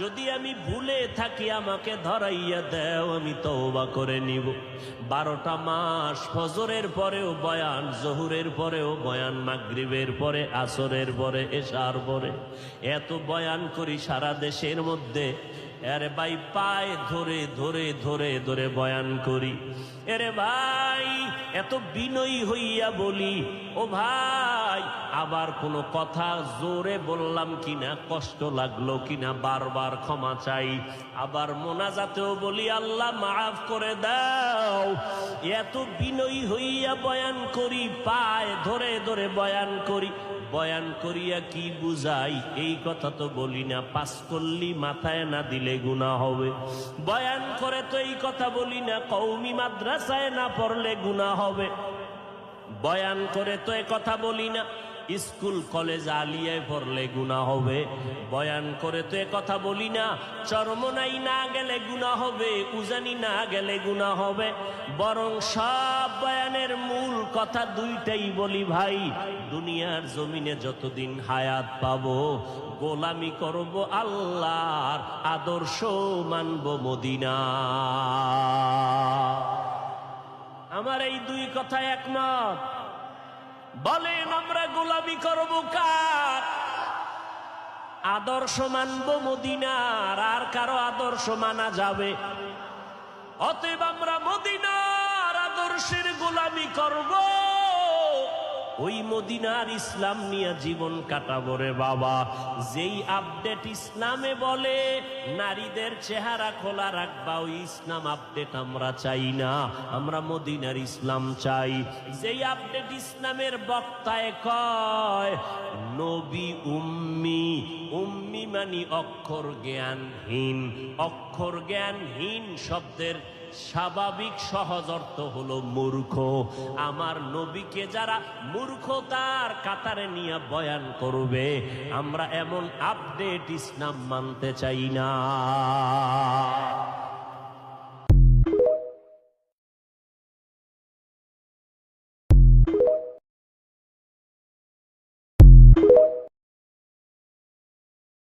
যদি আমি ভুলে থাকি আমাকে ধরাইয়া দেও, আমি তওবা করে নিব। 12টা মাস ফজরের পরেও বয়ান, জোহরের পরেও বয়ান, মাগরিবের পরে, আসরের পরে, এশার পরে, এত বয়ান করি সারা দেশের মধ্যে। আরে ভাই পায়ে ধরে ধরে ধরে ধরে বয়ান করি। এরে ভাই এত বিনয়ী হইয়া বলি, ও ভাই আবার কোনো কথা জোরে বললাম কিনা, কষ্ট লাগলো কিনা বারবার ক্ষমা চাই। আবার মোনাজাতেও বলি আল্লাহ মাফ করে দাও। এত বিনয়ী হইয়া বয়ান করি, পায়ে ধরে ধরে বয়ান করি। বয়ান করিয়া কি বুঝাই এই কথা তো বলি না, পাস করলি মাথায় না দিলে গুনাহ হবে। বয়ান করে তো এই কথা বলি না, কওমি মাদ্রাসায় না পড়লে গুনাহ হবে। বয়ান করে তো এ কথা বলি না, স্কুল কলেজ আলিয়ায় পড়লে গুনাহ হবে। বয়ান করে তো এ কথা বলি না, চরমনাই না গেলে গুনাহ হবে, উজানি না গেলে গুনাহ হবে। বরং সব বয়ানের মূল কথা দুইটাই বলি ভাই, দুনিয়ার জমিনে যতদিন হায়াত পাবো গোলামি করব আল্লাহর, আদর্শ মানব মদিনা। আমার এই দুই কথা একমত। বলেন আমরা গোলামি করব কার? আদর্শ মানব মদিনার, আর কারো আদর্শ মানা যাবে? অতএব আমরা মদিনার আদর্শের গোলামি করব, ওই মদিনার ইসলাম নিয়ে জীবন কাটাবো রে বাবা। যেই আপডেট ইসলামে বলে নারীদের চেহারা খোলা রাখবা, ওই ইসলাম আপডেট আমরা চাই না, আমরা মদিনার ইসলাম চাই। যেই আপডেট ইসলামের বক্তায় কয় নবী উম্মি, উম্মি মানি অক্ষর জ্ঞানহীন। অক্ষর জ্ঞানহীন শব্দের স্বাভাবিক সহজ অর্থ হলো মূর্খ। আমার নবীকে যারা মূর্খতার কাতারে নিয়ে বয়ান করবে, আমরা এমন আপডেট ইসলাম মানতে চাই না।